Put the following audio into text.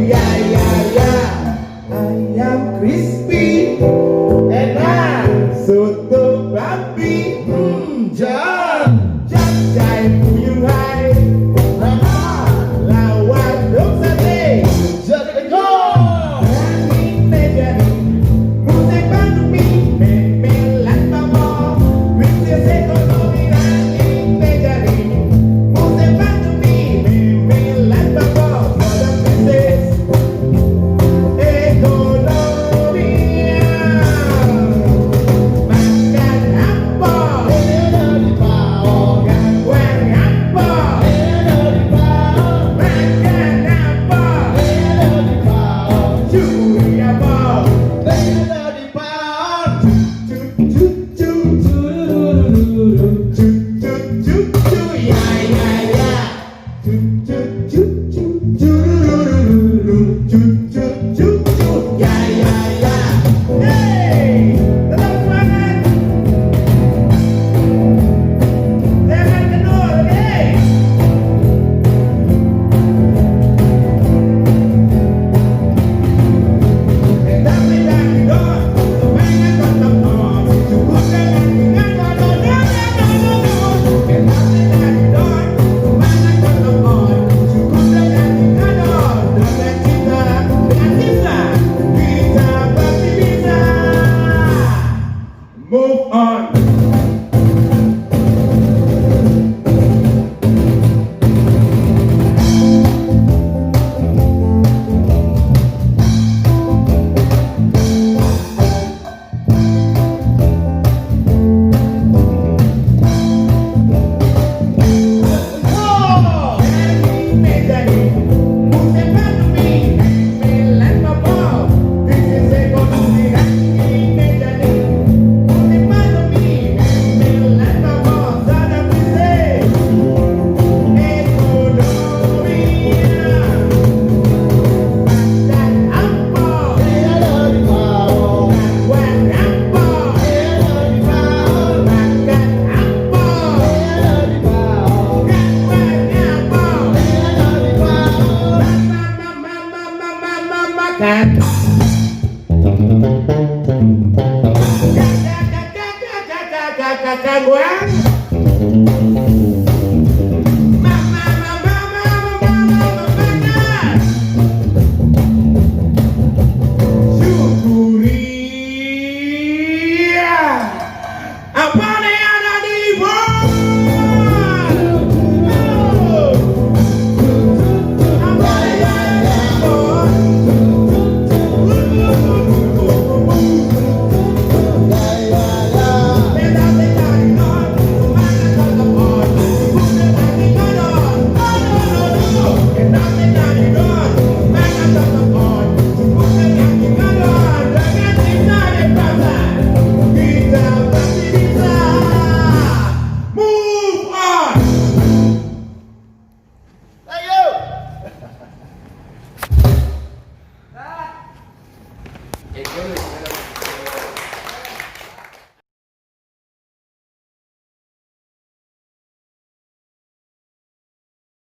Yeah, yeah, yeah. I am crispy and I'm soto babi. John, jai puyung hai. Lawan dok sate. Jadi go. Rani nejani. Musik pandemi. Memelan pamo. Wisir ekonomi rani nejani. Musik pandemi. Memelan pamo. Dalam bisnis ekonomi. Makan apa? Gangguan apa? Makan apa? Curi apa? Ya ya ya. Ya ya ya. Hey, tetap semangat. Jangan kendor, hey. Tetap tidak kendor, semangat tetap on. Cukup dengan dodol, tetap tidak kendor, semangat tetap on. Cukup dengan dodol, dengan cinta, kita pasti bisa. Move on. Apa yang ada di Move on.